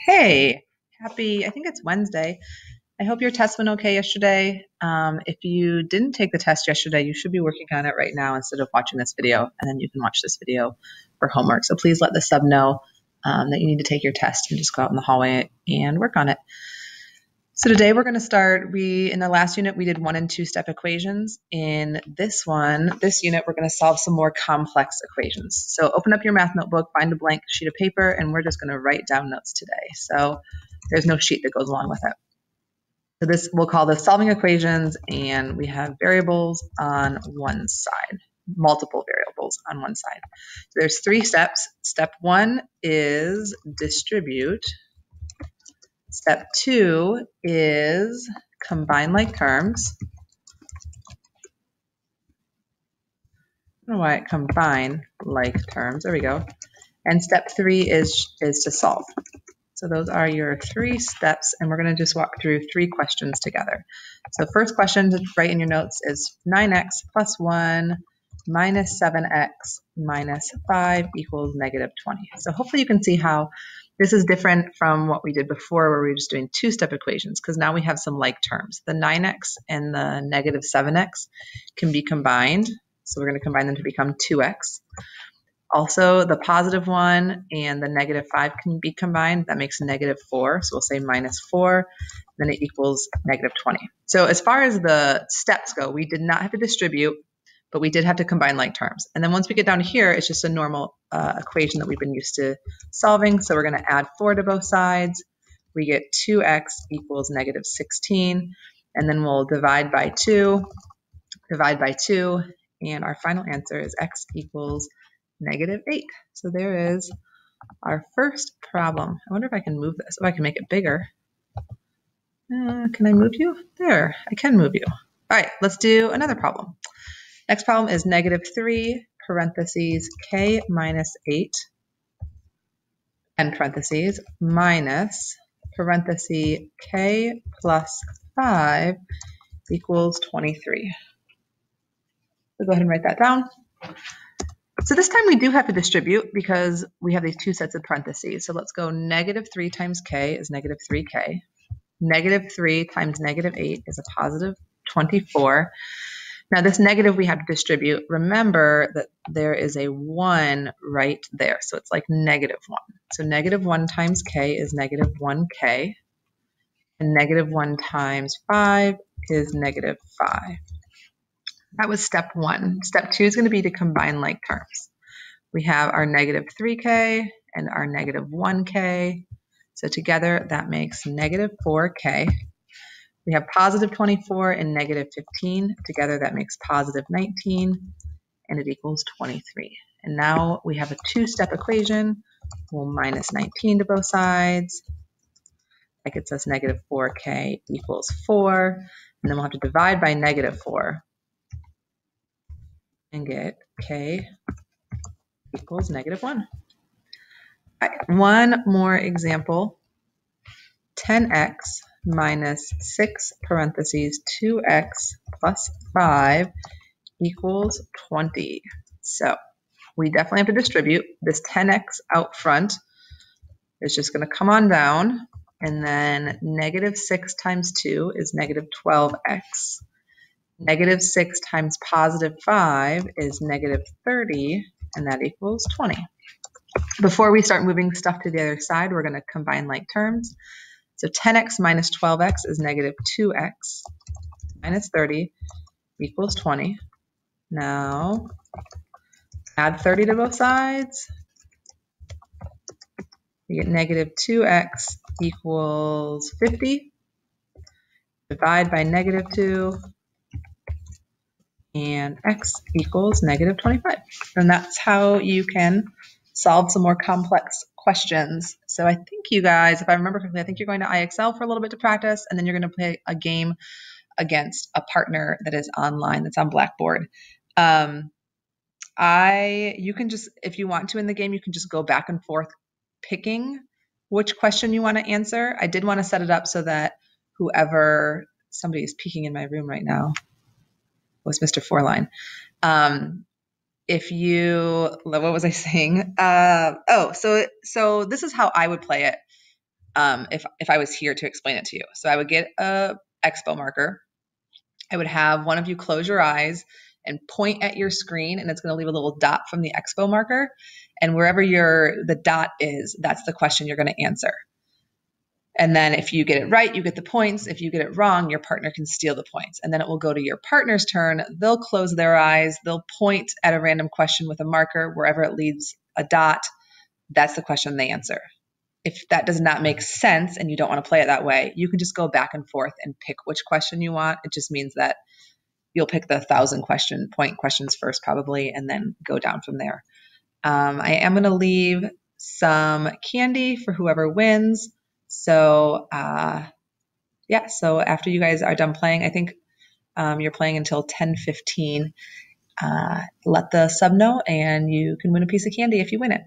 Hey, I think it's Wednesday. I hope your test went okay yesterday. If you didn't take the test yesterday, you should be working on it right now instead of watching this video, and then you can watch this video for homework. So please let the sub know that you need to take your test and just go out in the hallway and work on it. So today we're going to start, in the last unit, we did 1 and 2 step equations. In this unit, we're going to solve some more complex equations. So open up your math notebook, find a blank sheet of paper, and we're just going to write down notes today. So there's no sheet that goes along with it. So we'll call this solving equations, and we have variables on one side, multiple variables on one side. So there's 3 steps. Step 1 is distribute. Step 2 is combine like terms. I don't know why combine like terms. There we go. And step 3 is to solve. So those are your 3 steps, and we're going to just walk through 3 questions together. So first question to write in your notes is 9x plus 1 minus 7x minus 5 equals negative 20. So hopefully you can see how this is different from what we did before, where we were just doing 2-step equations, because now we have some like terms. The 9x and the negative 7x can be combined. So we're going to combine them to become 2x. Also, the positive 1 and the negative 5 can be combined. That makes negative 4. So we'll say minus 4. Then it equals negative 20. So as far as the steps go, we did not have to distribute, but we did have to combine like terms. And then once we get down to here, it's just a normal equation that we've been used to solving. So we're going to add 4 to both sides. We get 2x equals negative 16. And then we'll divide by 2, and our final answer is x equals negative 8. So there is our first problem. I wonder if I can move this. Oh, I can make it bigger. Can I move you? There, I can move you. All right, let's do another problem. Next problem is negative 3 parentheses k minus 8 and parentheses minus parentheses k plus 5 equals 23. So go ahead and write that down. So this time we do have to distribute because we have these 2 sets of parentheses. So let's go negative 3 times k is negative 3k. Negative 3 times negative 8 is a positive 24. Now this negative we have to distribute. Remember that there is a 1 right there. So it's like negative 1. So negative 1 times k is negative 1k. And negative 1 times 5 is negative 5. That was step 1. Step 2 is going to be to combine like terms. We have our negative 3k and our negative 1k. So together that makes negative 4k. We have positive 24 and negative 15. Together that makes positive 19, and it equals 23. And now we have a 2-step equation. We'll minus 19 to both sides. That gets us negative 4k equals 4. And then we'll have to divide by negative 4 and get k equals negative 1. All right, one more example. 10x minus 6 parentheses 2x plus 5 equals 20. So we definitely have to distribute. This 10x out front is just going to come on down, and then negative 6 times 2 is negative 12x. Negative 6 times positive 5 is negative 30, and that equals 20. Before we start moving stuff to the other side, we're going to combine like terms. So 10x minus 12x is negative 2x minus 30 equals 20. Now add 30 to both sides. You get negative 2x equals 50. Divide by negative 2. And x equals negative 25. And that's how you can solve some more complex questions. So I think you guys, if I remember correctly, I think you're going to IXL for a little bit to practice, and then you're going to play a game against a partner that is online, that's on Blackboard. You can just, if you want to in the game, you can just go back and forth picking which question you want to answer. I did want to set it up so that somebody is peeking in my room right now, was Mr. Fourline. What was I saying? So this is how I would play it. if I was here to explain it to you. So I would get a expo marker. I would have one of you close your eyes and point at your screen, and it's going to leave a little dot from the expo marker. And wherever the dot is, that's the question you're going to answer. And then if you get it right, you get the points. If you get it wrong, your partner can steal the points. And then it will go to your partner's turn. They'll close their eyes. They'll point at a random question with a marker. Wherever it leaves a dot, that's the question they answer. If that does not make sense and you don't want to play it that way, you can just go back and forth and pick which question you want. It just means that you'll pick the 1,000 point questions first, probably, and then go down from there. I am going to leave some candy for whoever wins. So, yeah, so after you guys are done playing, I think you're playing until 10:15. Let the sub know, and you can win a piece of candy if you win it.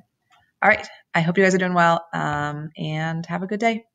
All right. I hope you guys are doing well, and have a good day.